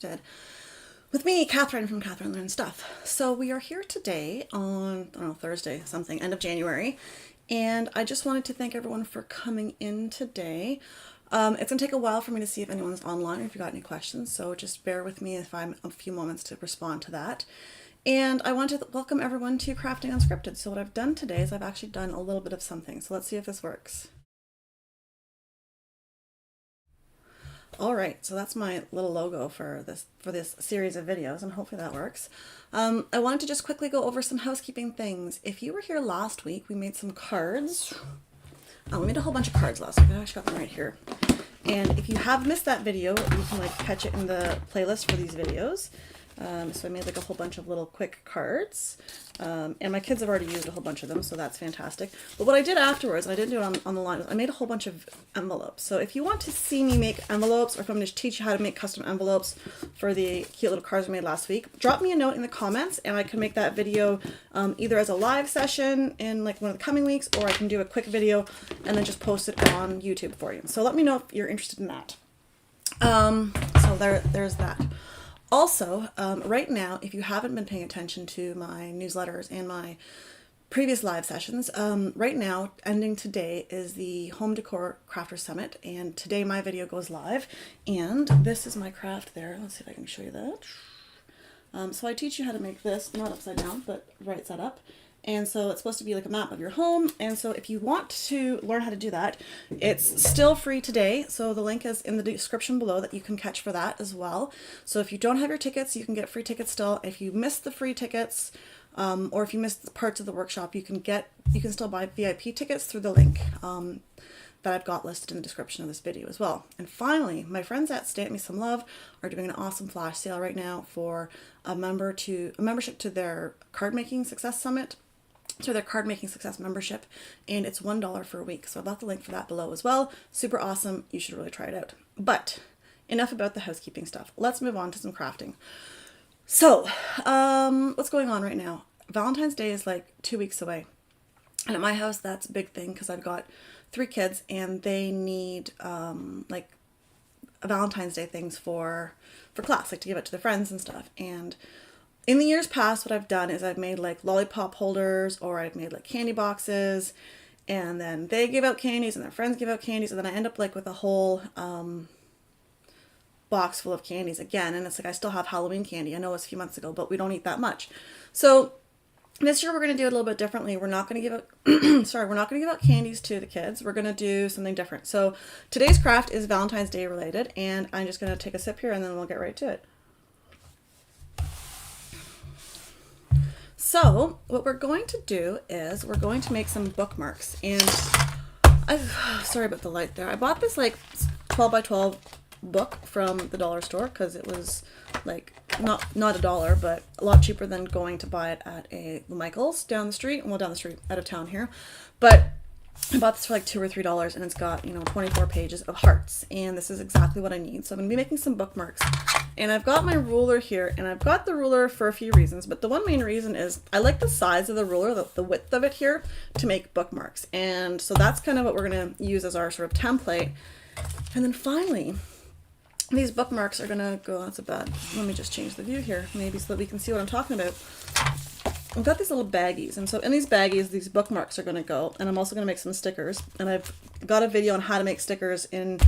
Unscripted with me, Katherine from Katherine Learns Stuff. So we are here today on, I don't know, Thursday, something, end of January, and I just wanted to thank everyone for coming in today. It's going to take a while for me to see if anyone's online or if you got any questions, so just bear with me if I'm a few moments to respond to that. And I want to welcome everyone to Crafting Unscripted. So what I've done today is I've actually done a little bit of something, so let's see if this works. All right, so that's my little logo for this series of videos, and hopefully that works. I wanted to just quickly go over some housekeeping things. If you were here last week, we made some cards. We made a whole bunch of cards last week. I actually got them right here. And if you have missed that video, you can catch it in the playlist for these videos. So I made a whole bunch of little quick cards. And my kids have already used a whole bunch of them, so that's fantastic. But what I did afterwards, and I didn't do it on the line, was I made a whole bunch of envelopes. So if you want to see me make envelopes, or if I'm going to teach you how to make custom envelopes for the cute little cards we made last week, drop me a note in the comments, and I can make that video either as a live session in one of the coming weeks, or I can do a quick video and then just post it on YouTube for you. So let me know if you're interested in that. So there's that. Also, right now, if you haven't been paying attention to my newsletters and my previous live sessions, right now, ending today, is the Home Decor Crafters Summit, and today my video goes live, and this is my craft there. Let's see if I can show you that. So I teach you how to make this, not upside down, but right side up. And so it's supposed to be like a map of your home. And so if you want to learn how to do that, it's still free today. So the link is in the description below that you can catch for that as well. So if you don't have your tickets, you can get free tickets still. If you miss the free tickets, or if you miss parts of the workshop, you can still buy VIP tickets through the link that I've got listed in the description of this video as well. And finally, my friends at Stay At Me Some Love are doing an awesome flash sale right now for a membership to their Card Making Success Summit. So their Card Making Success membership, and it's $1 for a week. So I've got the link for that below as well. Super awesome. You should really try it out. But enough about the housekeeping stuff. Let's move on to some crafting. So, what's going on right now? Valentine's Day is 2 weeks away. And at my house, that's a big thing because I've got 3 kids and they need a Valentine's Day things for class, to give it to their friends and stuff. And in the years past, what I've done is I've made lollipop holders, or I've made candy boxes, and then they give out candies and their friends give out candies, and then I end up with a whole box full of candies again. And it's I still have Halloween candy. I know it's a few months ago, but we don't eat that much. So this year we're going to do it a little bit differently. We're not going to give out we're not going to give out candies to the kids. We're going to do something different. So today's craft is Valentine's Day related, and I'm just going to take a sip here and then we'll get right to it. So what we're going to do is we're going to make some bookmarks, and sorry about the light there. I bought this 12 by 12 book from the dollar store because it was not $1, but a lot cheaper than going to buy it at a Michael's down the street, down the street out of town here. But I bought this for $2 or $3, and it's got 24 pages of hearts, and this is exactly what I need. So I'm going to be making some bookmarks, and I've got my ruler here, and I've got the ruler for a few reasons, but the one main reason is I like the size of the ruler, the width of it here, to make bookmarks. And so that's kind of what we're going to use as our sort of template. And then finally, these bookmarks are going to go, that's a bad, let me just change the view here, maybe so that we can see what I'm talking about. I've got these little baggies, and so in these baggies, these bookmarks are going to go, and I'm also going to make some stickers, and I've got a video on how to make stickers on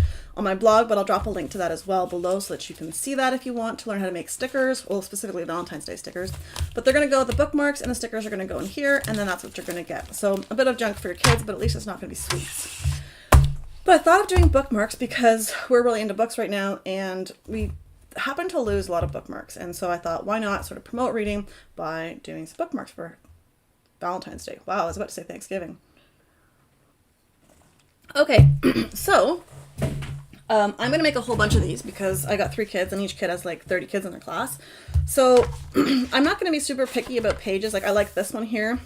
my blog, but I'll drop a link to that as well below so that you can see that if you want to learn how to make stickers, well, specifically Valentine's Day stickers. But they're going to go, the bookmarks and the stickers are going to go in here, and then that's what you're going to get. So a bit of junk for your kids, but at least it's not going to be sweets. But I thought of doing bookmarks because we're really into books right now, and we happen to lose a lot of bookmarks, and so I thought, why not sort of promote reading by doing some bookmarks for Valentine's Day. Wow, I was about to say Thanksgiving. Okay, so I'm going to make a whole bunch of these because I got 3 kids and each kid has 30 kids in their class. So I'm not going to be super picky about pages. I like this one here.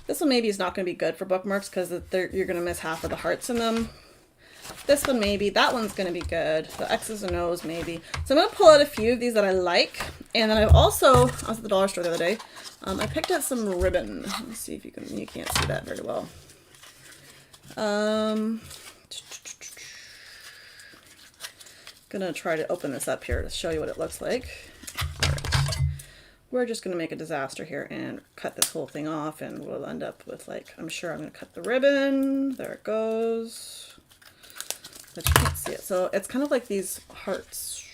This one maybe is not going to be good for bookmarks because you're going to miss half of the hearts in them. This one maybe, that one's going to be good. The X's and O's maybe. So I'm going to pull out a few of these that I like. And then I've also, I was at the dollar store the other day, I picked out some ribbon. Let me see if you can't see that very well. Gonna try to open this up here to show you what it looks like. All right. We're just gonna make a disaster here and cut this whole thing off, and we'll end up with, like, I'm sure I'm gonna cut the ribbon. There it goes. But you can't see it. So it's kind of like these hearts.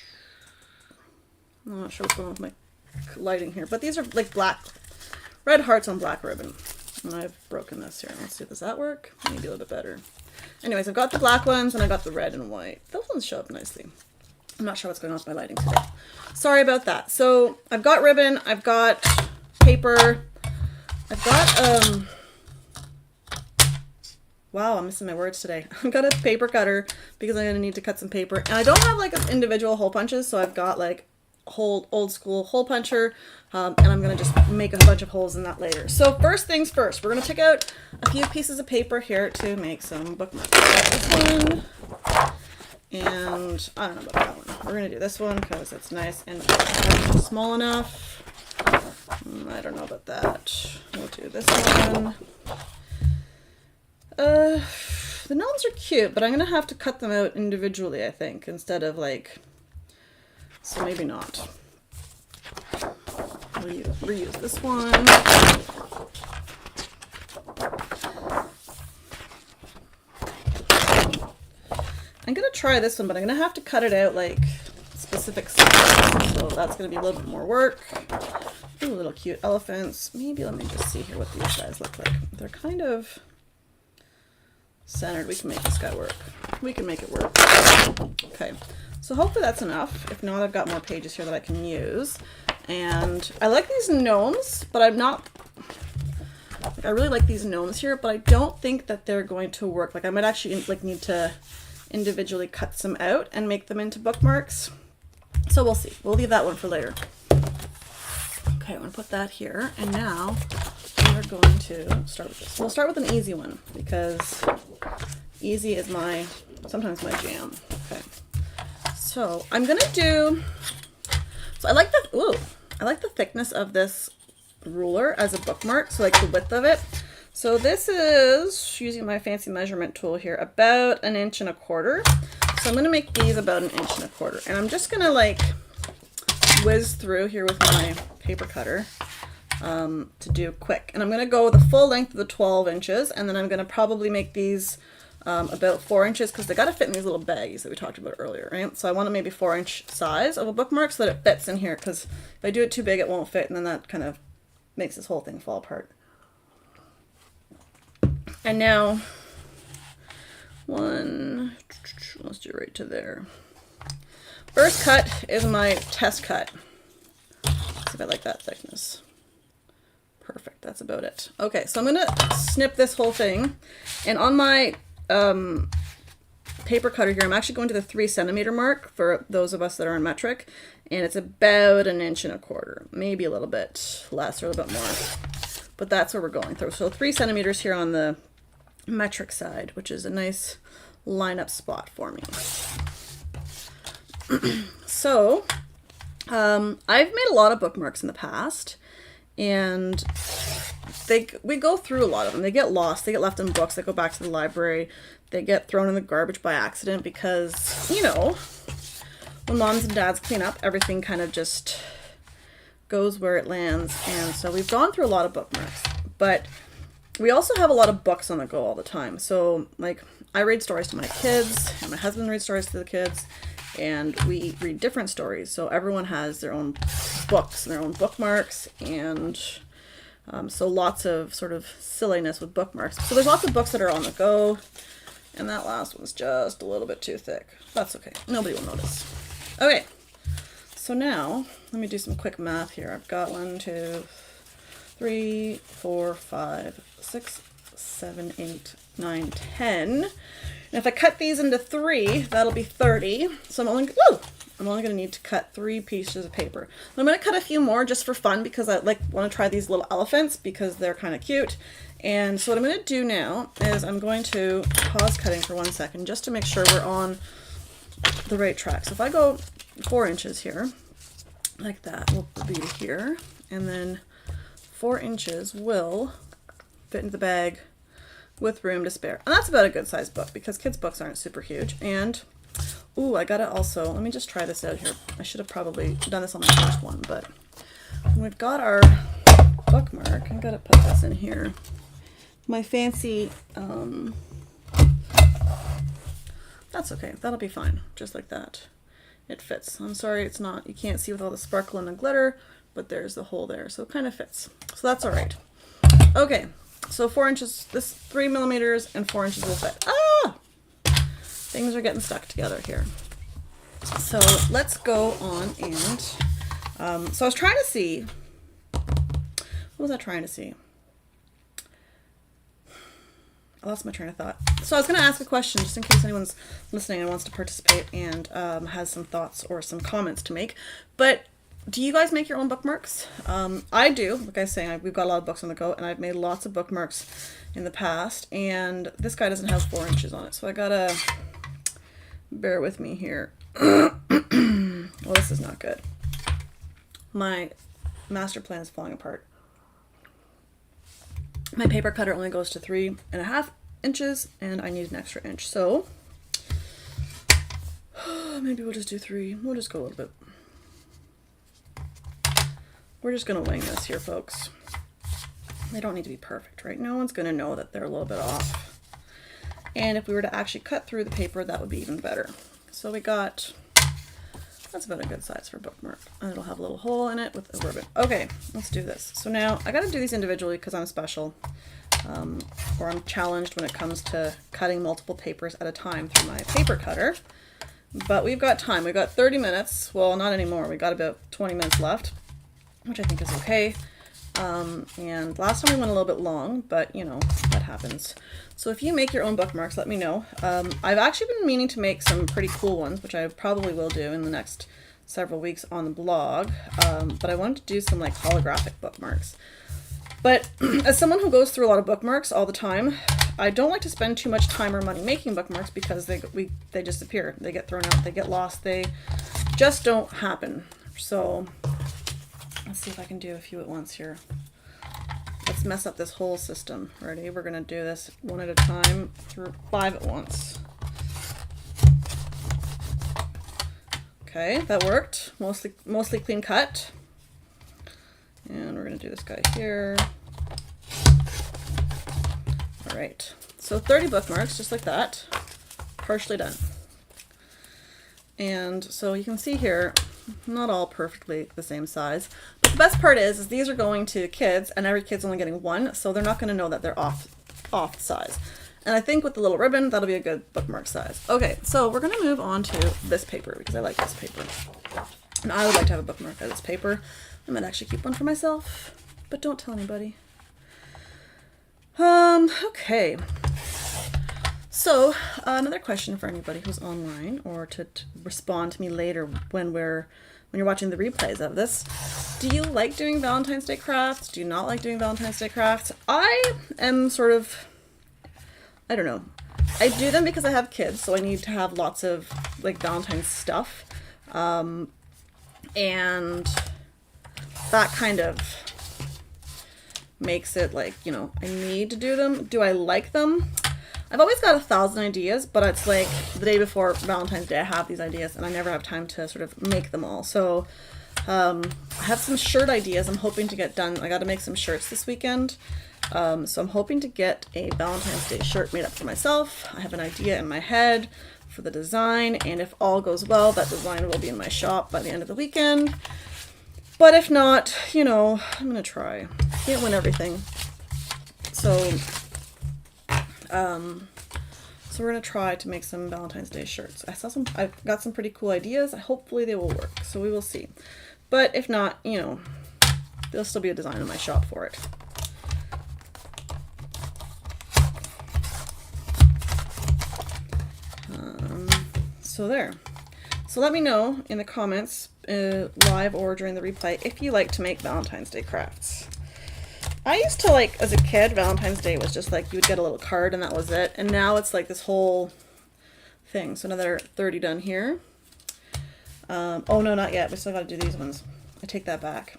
I'm not sure what's going on with my lighting here, but these are like red hearts on black ribbon. And I've broken this here. Let's see, does that work? Maybe a little bit better. Anyways, I've got the black ones and I got the red and white. Those ones show up nicely. I'm not sure what's going on with my lighting today. Sorry about that. So I've got ribbon, I've got paper, I've got, wow, I'm missing my words today. I've got a paper cutter because I'm going to need to cut some paper. And I don't have like individual hole punches, so I've got like old school hole puncher, and I'm going to just make a bunch of holes in that later. So first things first, we're going to take out a few pieces of paper here to make some bookmarks. This one, and I don't know about that one. We're going to do this one because it's nice and small enough. I don't know about that. We'll do this one. The gnomes are cute, but I'm going to have to cut them out individually, I think, instead of like, so maybe not. Reuse this one. I'm going to try this one, but I'm going to have to cut it out like specific sizes, so that's going to be a little bit more work. Ooh, little cute elephants. Maybe let me just see here what these guys look like. They're kind of centered. We can make this guy work. We can make it work. Okay, so hopefully that's enough. If not, I've got more pages here that I can use. And I like these gnomes, but I'm not, like, I really like these gnomes here, but I don't think that they're going to work. Like, I might actually like need to individually cut some out and make them into bookmarks. So we'll see. We'll leave that one for later. Okay, I'm gonna put that here, and now we're going to start with this. We'll start with an easy one because easy is sometimes my jam. Okay, so I'm gonna do. So I like the thickness of this ruler as a bookmark. So like the width of it. So this is, using my fancy measurement tool here, about 1.25 inches. So I'm gonna make these about 1.25 inches, and I'm just gonna like whiz through here with my paper cutter to do quick. And I'm going to go the full length of the 12 inches, and then I'm going to probably make these about 4 inches because they got to fit in these little baggies that we talked about earlier, right? So I want a maybe 4-inch size of a bookmark so that it fits in here, because if I do it too big it won't fit, and then that kind of makes this whole thing fall apart. And now let's do right to there. First cut is my test cut. See if I like that thickness. Perfect, that's about it. Okay, so I'm gonna snip this whole thing, and on my paper cutter here, I'm actually going to the 3 centimeter mark for those of us that are in metric, and it's about 1.25 inches, maybe a little bit less or a little bit more, but that's where we're going through. So 3 centimeters here on the metric side, which is a nice line-up spot for me. So I've made a lot of bookmarks in the past, and we go through a lot of them. They get lost, they get left in books, they go back to the library, they get thrown in the garbage by accident because, you know, when moms and dads clean up, everything kind of just goes where it lands. And so we've gone through a lot of bookmarks, but we also have a lot of books on the go all the time. So like I read stories to my kids, and my husband reads stories to the kids, and we read different stories. So everyone has their own books and their own bookmarks, and so lots of sort of silliness with bookmarks. So there's lots of books that are on the go, and that last one's just a little bit too thick. That's okay. Nobody will notice. Okay, so now let me do some quick math here. I've got 1, 2, 3, 4, 5, 6, 7, 8, 9, 10. And if I cut these into 3, that'll be 30. So I'm only going to need to cut 3 pieces of paper. And I'm going to cut a few more just for fun because I want to try these little elephants because they're kind of cute. And so what I'm going to do now is I'm going to pause cutting for 1 second just to make sure we're on the right track. So if I go 4 inches here, like that, will be here, and then 4 inches will fit into the bag with room to spare. And that's about a good sized book because kids' books aren't super huge. And Ooh, I gotta also, let me just try this out here. I should have probably done this on my first one, but we've got our bookmark. I gotta put this in here. My fancy, that's okay. That'll be fine. Just like that. It fits. I'm sorry it's not, you can't see with all the sparkle and the glitter, but there's the hole there. So it kind of fits. So that's all right. Okay. So 4 inches, this 3 millimeters and 4 inches will fit. Ah! Things are getting stuck together here. So let's go on and, so I was trying to see, what was I trying to see? I lost my train of thought. So I was going to ask a question just in case anyone's listening and wants to participate and has some thoughts or some comments to make. But do you guys make your own bookmarks? I do. Like I was saying, we've got a lot of books on the go, and I've made lots of bookmarks in the past. And this guy doesn't have 4 inches on it, so I gotta bear with me here. Well, this is not good. My master plan is falling apart. My paper cutter only goes to 3.5 inches, and I need an extra inch. So maybe we'll just do 3. We'll just go a little bit. We're just going to wing this here, folks. They don't need to be perfect, right? No one's going to know that they're a little bit off. And if we were to actually cut through the paper, that would be even better. So we got, that's about a good size for a bookmark. And it'll have a little hole in it with a ribbon. Okay, let's do this. So now I got to do these individually because I'm special. Or I'm challenged when it comes to cutting multiple papers at a time through my paper cutter. But we've got time. We've got 30 minutes. Well, not anymore. We got about 20 minutes left, which I think is okay. And last time we went a little bit long, but you know, that happens. So if you make your own bookmarks, let me know. I've actually been meaning to make some pretty cool ones, which I probably will do in the next several weeks on the blog. But I wanted to do some like holographic bookmarks. But as someone who goes through a lot of bookmarks all the time, I don't like to spend too much time or money making bookmarks because they disappear. They get thrown out, they get lost, they just don't happen. So let's see if I can do a few at once here. Let's mess up this whole system. Ready? We're gonna do this one at a time through 5 at once. Okay, that worked. Mostly clean cut. And we're gonna do this guy here. All right, so 30 bookmarks, just like that, partially done. And so you can see here, not all perfectly the same size, but the best part is these are going to kids, and every kid's only getting one, so they're not going to know that they're off size. And I think with the little ribbon, that'll be a good bookmark size. Okay, so we're going to move on to this paper because I like this paper, and I would like to have a bookmark of this paper. I might actually keep one for myself, but don't tell anybody. Okay. So another question for anybody who's online or to respond to me later when you're watching the replays of this. Do you like doing Valentine's Day crafts? Do you not like doing Valentine's Day crafts? I am sort of, I don't know. I do them because I have kids, so I need to have lots of like Valentine's stuff. And that kind of makes it like, you know, I need to do them. Do I like them? I've always got 1,000 ideas, but it's like the day before Valentine's Day I have these ideas and I never have time to sort of make them all. So I have some shirt ideas I'm hoping to get done. I got to make some shirts this weekend. So I'm hoping to get a Valentine's Day shirt made up for myself. I have an idea in my head for the design, and if all goes well, that design will be in my shop by the end of the weekend. But if not, you know, I'm going to try. Can't win everything. So we're going to try to make some Valentine's Day shirts. I've got some pretty cool ideas. Hopefully they will work. So we will see. But if not, you know, there'll still be a design in my shop for it. So there. So let me know in the comments, live or during the replay, if you like to make Valentine's Day crafts. I used to like, as a kid, Valentine's Day was just like, you would get a little card and that was it. And now it's like this whole thing. So another 30 done here. Oh no, not yet. We still got to do these ones. I take that back.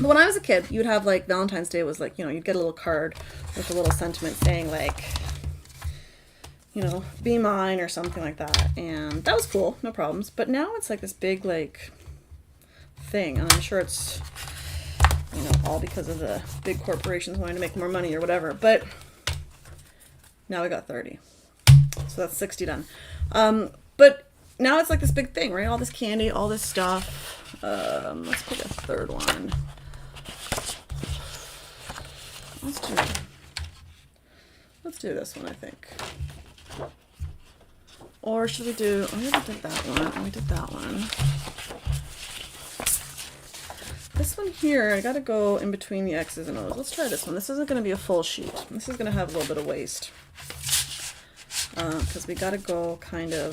But when I was a kid, you would have like, Valentine's Day was like, you know, you'd get a little card with a little sentiment saying like, you know, be mine or something like that. And that was cool, no problems. But now it's like this big like thing, and I'm sure it's, you know, all because of the big corporations wanting to make more money or whatever. But now I got 30, so that's 60 done. But now it's like this big thing, right? All this candy, all this stuff. Let's pick a third one. Let's do this one, I think. Or should we do, oh, we already did that one, and we did that one. This one here, I gotta go in between the X's and O's. Let's try this one. This isn't gonna be a full sheet. This is gonna have a little bit of waste. Because we gotta go kind of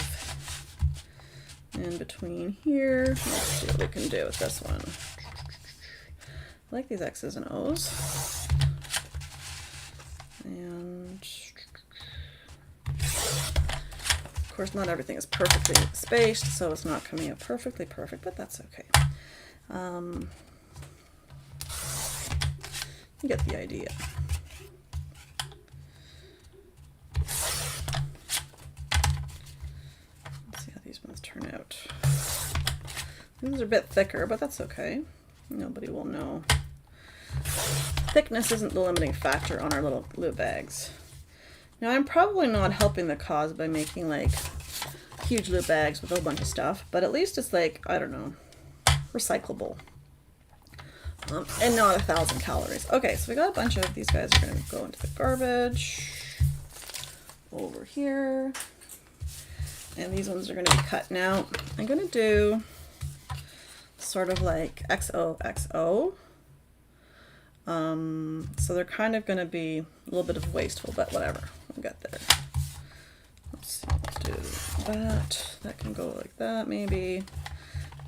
in between here. Let's see what we can do with this one. I like these X's and O's. And of course, not everything is perfectly spaced, so it's not coming out perfectly perfect, but that's okay. You get the idea. Let's see how these ones turn out. These are a bit thicker, but that's okay. Nobody will know. Thickness isn't the limiting factor on our little glue bags. Now, I'm probably not helping the cause by making like huge glue bags with a whole bunch of stuff, but at least it's like, I don't know, recyclable. And not 1,000 calories. Okay, so we got a bunch of these guys are going to go into the garbage over here. And these ones are going to be cut now. I'm going to do sort of like XOXO. So they're kind of going to be a little bit of wasteful, but whatever. We got there. Let's see, let's do that. That can go like that maybe.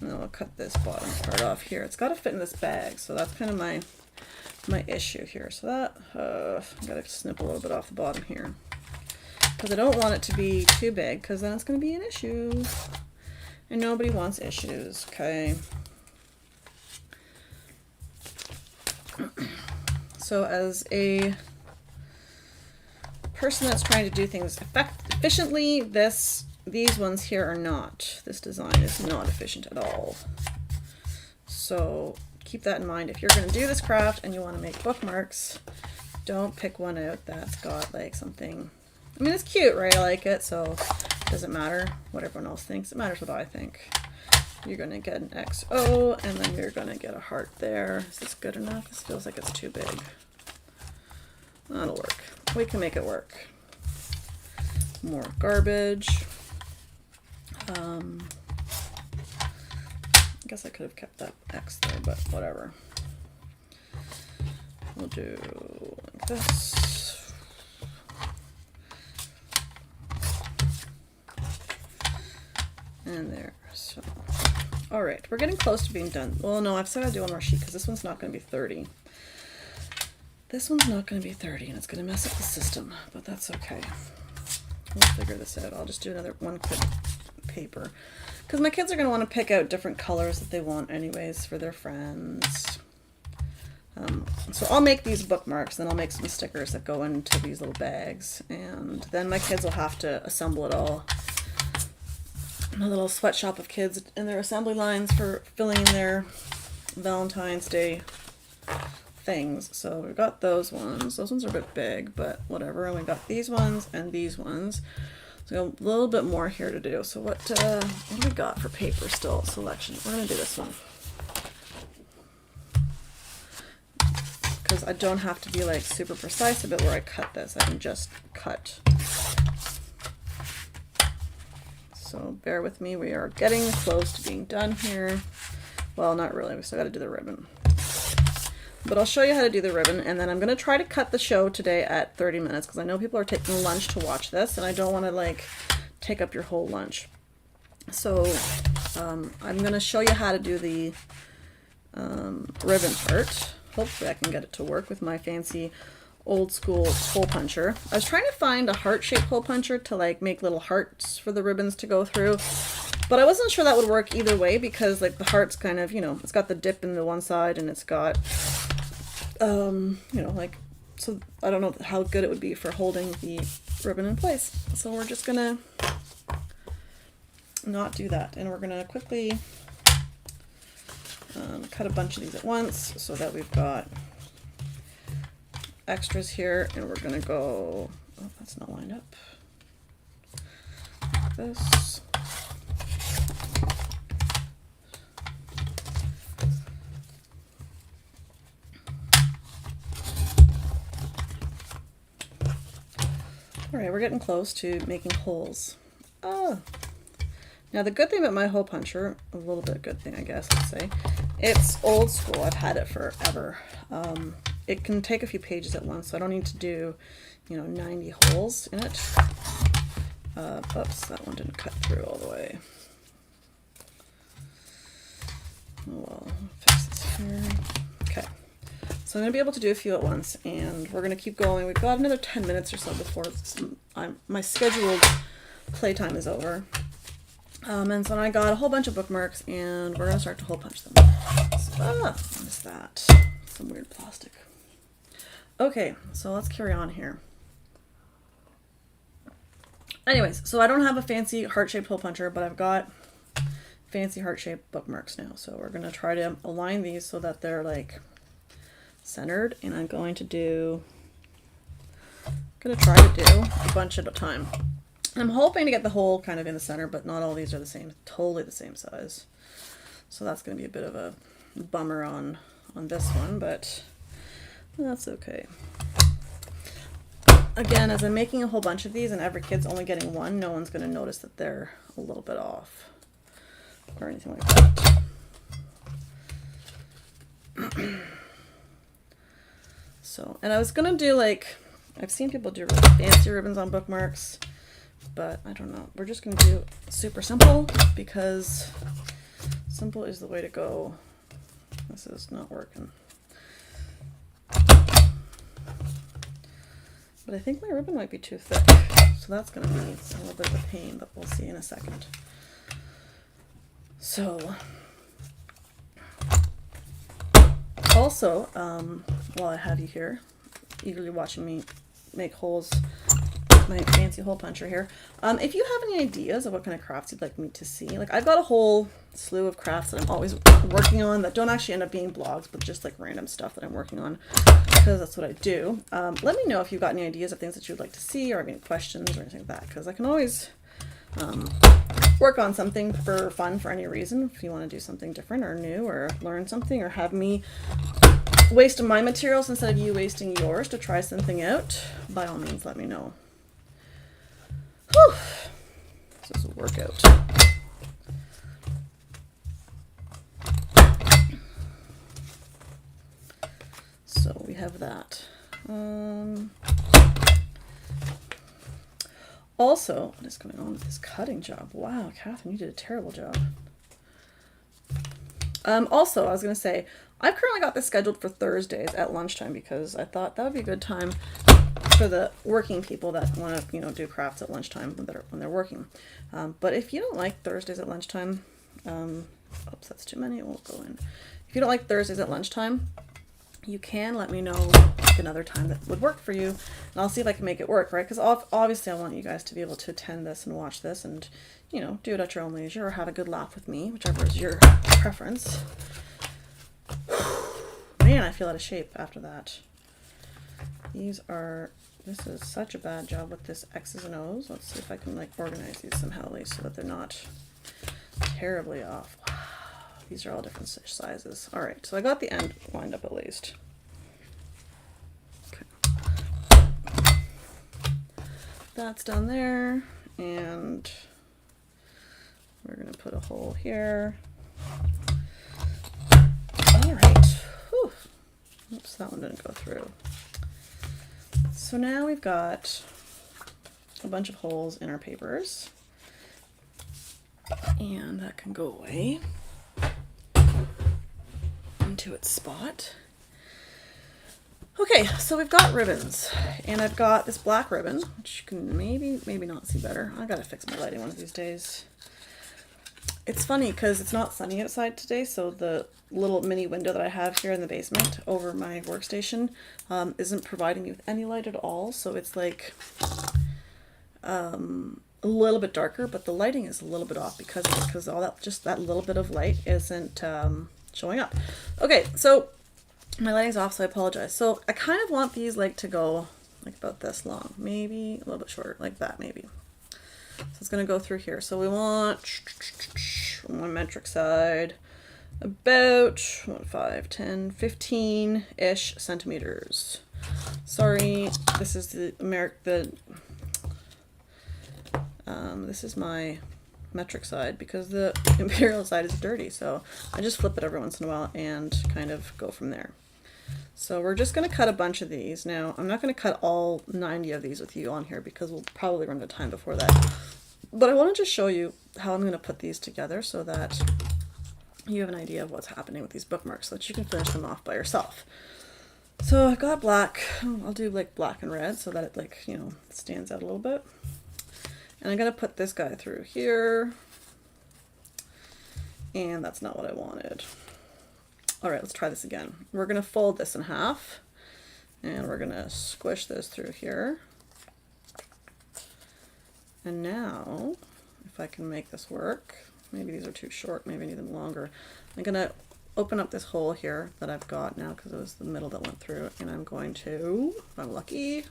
And then we'll cut this bottom part off here. It's got to fit in this bag, so that's kind of my issue here. So that, I got to snip a little bit off the bottom here. Because I don't want it to be too big, because then it's going to be an issue. And nobody wants issues, okay? So as a person that's trying to do things efficiently, these ones here are not. This design is not efficient at all. So keep that in mind. If you're going to do this craft and you want to make bookmarks, don't pick one out that's got like something. I mean, it's cute, right? I like it, so it doesn't matter what everyone else thinks. It matters what I think. You're going to get an XO, and then you're going to get a heart there. Is this good enough? This feels like it's too big. That'll work. We can make it work. More garbage. I guess I could have kept that X there, but whatever. We'll do like this. And there. So, all right, we're getting close to being done. Well, no, I've still got to do one more sheet because this one's not going to be 30. This one's not going to be 30, and it's going to mess up the system, but that's okay. We'll figure this out. I'll just do another one quick paper because my kids are going to want to pick out different colors that they want anyways for their friends. So I'll make these bookmarks, then I'll make some stickers that go into these little bags, and then my kids will have to assemble it all. A little sweatshop of kids and their assembly lines for filling in their Valentine's Day things. So we've got those ones. Those ones are a bit big, but whatever. And we got these ones and these ones. So a little bit more here to do. So what do we got for paper still selection? We're gonna do this one because I don't have to be like super precise about where I cut this. I can just cut. So bear with me, we are getting close to being done here. Well, not really, we still gotta do the ribbon. But I'll show you how to do the ribbon, and then I'm gonna try to cut the show today at 30 minutes, because I know people are taking lunch to watch this, and I don't wanna like take up your whole lunch. So I'm gonna show you how to do the ribbon part. Hopefully I can get it to work with my fancy old school hole puncher. I was trying to find a heart-shaped hole puncher to like make little hearts for the ribbons to go through, but I wasn't sure that would work either way because like the heart's kind of, you know, it's got the dip in the one side and it's got, you know, like, so I don't know how good it would be for holding the ribbon in place. So we're just gonna not do that, and we're gonna quickly cut a bunch of these at once so that we've got extras here, and we're gonna go, oh, that's not lined up, like this. All right, we're getting close to making holes. Oh, now the good thing about my hole puncher, a little bit good thing I guess, let's say, it's old school. I've had it forever. It can take a few pages at once, so I don't need to do, 90 holes in it. Oops, that one didn't cut through all the way. Oh well, fix this here. Okay, so I'm going to be able to do a few at once, and we're going to keep going. We've got another 10 minutes or so before my scheduled playtime is over. And so I got a whole bunch of bookmarks, and we're going to start to hole punch them. So, what is that? Some weird plastic. Okay, so let's carry on here. Anyways, so I don't have a fancy heart-shaped hole puncher, but I've got fancy heart-shaped bookmarks now. So we're going to try to align these so that they're like centered, and I'm going to try to do a bunch at a time. I'm hoping to get the hole kind of in the center, but not all these are the same, totally the same size. So that's going to be a bit of a bummer on this one, but that's okay. Again, as I'm making a whole bunch of these and every kid's only getting one, no one's going to notice that they're a little bit off or anything like that. So, and I was going to do like, I've seen people do really fancy ribbons on bookmarks, but I don't know. We're just going to do super simple because simple is the way to go. This is not working. But I think my ribbon might be too thick, so that's going to be a little bit of a pain, but we'll see in a second. So, also, while I have you here, eagerly watching me make holes, my fancy hole puncher here, if you have any ideas of what kind of crafts you'd like me to see, like I've got a whole slew of crafts that I'm always working on that don't actually end up being blogs, but just like random stuff that I'm working on because that's what I do. Let me know if you've got any ideas of things that you'd like to see or any questions or anything like that, because I can always work on something for fun for any reason. If you want to do something different or new or learn something or have me waste my materials instead of you wasting yours to try something out, by all means let me know. Whew. This is a workout. So we have that. Also, what is going on with this cutting job? Wow, Katherine, you did a terrible job. Also, I was going to say, I've currently got this scheduled for Thursdays at lunchtime because I thought that would be a good time for the working people that want to, do crafts at lunchtime when they're working. But if you don't like Thursdays at lunchtime, oops, that's too many. It won't go in. If you don't like Thursdays at lunchtime, you can let me know another time that would work for you, and I'll see if I can make it work, right? Because obviously I want you guys to be able to attend this and watch this and, do it at your own leisure or have a good laugh with me, whichever is your preference. Man, I feel out of shape after that. This is such a bad job with this X's and O's. Let's see if I can organize these somehow at least so that they're not terribly off. Wow, these are all different sizes. All right, so I got the end lined up at least. Okay. That's done there, and we're gonna put a hole here. All right. Whew. Oops, that one didn't go through. So now we've got a bunch of holes in our papers, and that can go away into its spot. Okay, so we've got ribbons, and I've got this black ribbon, which you can maybe not see better. I gotta fix my lighting one of these days. It's funny because it's not sunny outside today, so the little mini window that I have here in the basement over my workstation isn't providing me with any light at all. So it's like a little bit darker, but the lighting is a little bit off because all that, just that little bit of light isn't showing up. Okay, so my lighting's off, so I apologize. So I kind of want these like to go like about this long, maybe a little bit shorter, like that maybe. So it's going to go through here. So we want my metric side about 5, 10, 15-ish centimeters. Sorry, this is the this is my metric side because the imperial side is dirty. So I just flip it every once in a while and kind of go from there. So we're just going to cut a bunch of these. Now, I'm not going to cut all 90 of these with you on here because we'll probably run out of time before that. But I want to just show you how I'm going to put these together so that you have an idea of what's happening with these bookmarks so that you can finish them off by yourself. So I got black. I'll do like black and red so that it like, you know, stands out a little bit. And I'm going to put this guy through here. And that's not what I wanted. All right, let's try this again. We're going to fold this in half and we're going to squish this through here. And now, if I can make this work, maybe these are too short, maybe I need them longer. I'm going to open up this hole here that I've got now because it was the middle that went through, and I'm going to, if I'm lucky,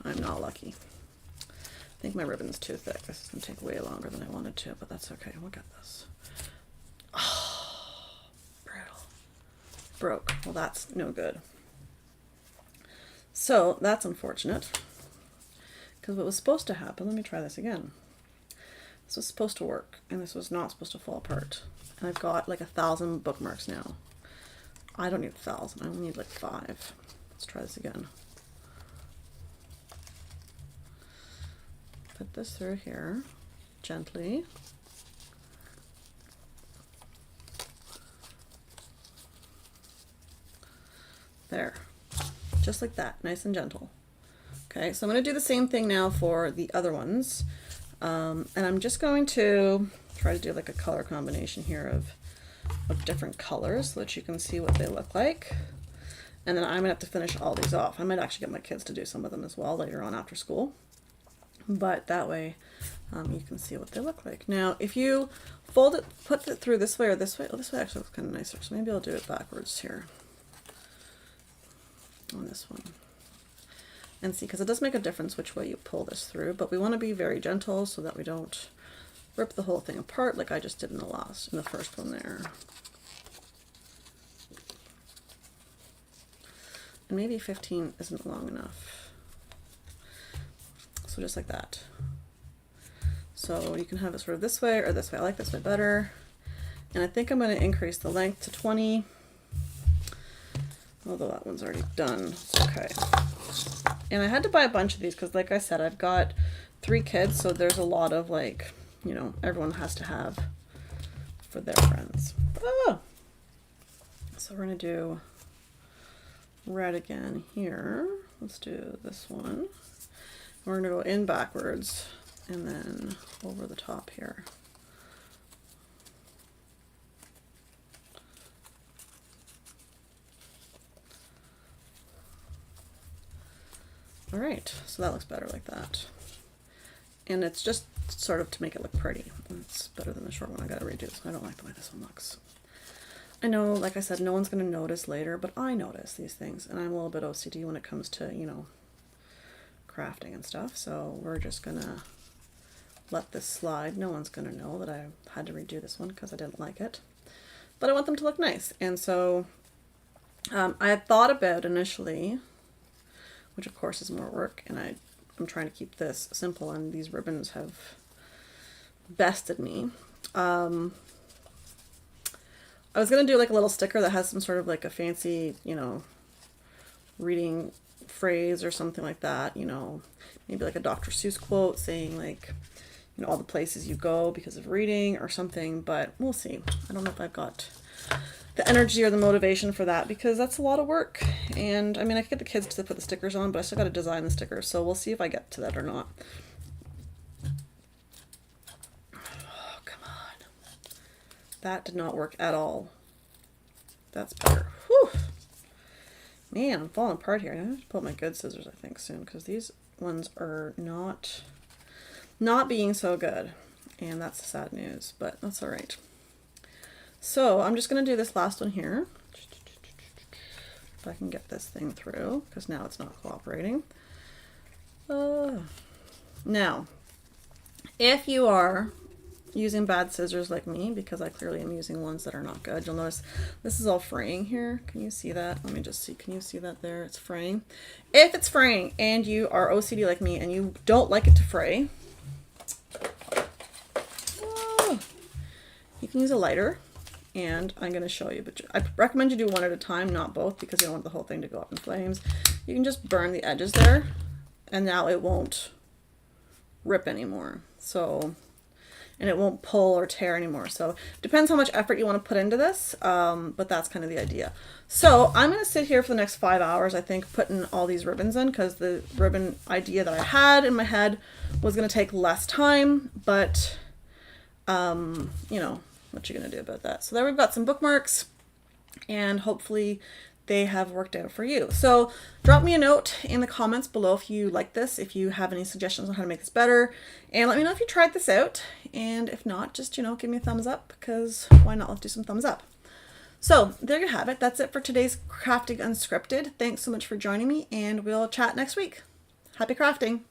I'm not lucky. I think my ribbon's too thick. This is going to take way longer than I wanted to, but that's okay. We'll get this. Broke. Well, that's no good. So that's unfortunate because what was supposed to happen, let me try this again. This was supposed to work and this was not supposed to fall apart. And I've got like 1,000 bookmarks now. I don't need 1,000, I only need like 5. Let's try this again. Put this through here gently. There, just like that, nice and gentle. Okay, so I'm going to do the same thing now for the other ones. And I'm just going to try to do like a color combination here of different colors so that you can see what they look like. And then I'm going to have to finish all these off. I might actually get my kids to do some of them as well later on after school. But that way you can see what they look like. Now, if you fold it, put it through this way or this way, oh, this way actually looks kind of nicer. So maybe I'll do it backwards here. On this one and see, because it does make a difference which way you pull this through, but we want to be very gentle so that we don't rip the whole thing apart like I just did in the first one there. And maybe 15 isn't long enough, so just like that. So you can have it sort of this way or this way. I like this way better, and I think I'm going to increase the length to 20. Although that one's already done. It's okay. And I had to buy a bunch of these because, like I said, I've got 3 kids, so there's a lot of, like, you know, everyone has to have for their friends. Oh! So we're going to do red again here. Let's do this one. We're going to go in backwards and then over the top here. All right, so that looks better like that. And it's just sort of to make it look pretty. It's better than the short one. I gotta redo this. I don't like the way this one looks. I know, like I said, no one's gonna notice later, but I notice these things, and I'm a little bit OCD when it comes to, you know, crafting and stuff. So we're just gonna let this slide. No one's gonna know that I had to redo this one because I didn't like it. But I want them to look nice. And so I had thought about initially, which of course is more work, and I'm trying to keep this simple, and these ribbons have bested me. I was going to do like a little sticker that has some sort of like a fancy, you know, reading phrase or something like that, you know, maybe like a Dr. Seuss quote saying like, you know, all the places you go because of reading or something, but we'll see. I don't know if I've got the energy or the motivation for that because that's a lot of work. And I mean, I could get the kids to put the stickers on, but I still got to design the stickers. So we'll see if I get to that or not. Oh, come on. That did not work at all. That's better. Whew. Man, I'm falling apart here. I have to pull out my good scissors, I think, soon, because these ones are not being so good. And that's the sad news, but that's all right. So I'm just going to do this last one here. If I can get this thing through, because now it's not cooperating. Now, if you are using bad scissors like me, because I clearly am using ones that are not good, you'll notice this is all fraying here. Can you see that? Let me just see. Can you see that there? It's fraying. If it's fraying and you are OCD like me and you don't like it to fray, you can use a lighter, and I'm going to show you, but I recommend you do one at a time, not both, because you don't want the whole thing to go up in flames. You can just burn the edges there, and now it won't rip anymore. So, and it won't pull or tear anymore. So it depends how much effort you want to put into this, but that's kind of the idea. So I'm going to sit here for the next 5 hours, I think, putting all these ribbons in, because the ribbon idea that I had in my head was going to take less time, but you know, what you gonna do about that? So there we've got some bookmarks, and hopefully they have worked out for you. So drop me a note in the comments below if you like this, if you have any suggestions on how to make this better, and let me know if you tried this out. And if not, just, you know, give me a thumbs up, because why not? Let's do some thumbs up. So there you have it. That's it for today's Crafting Unscripted. Thanks so much for joining me, and we'll chat next week. Happy crafting.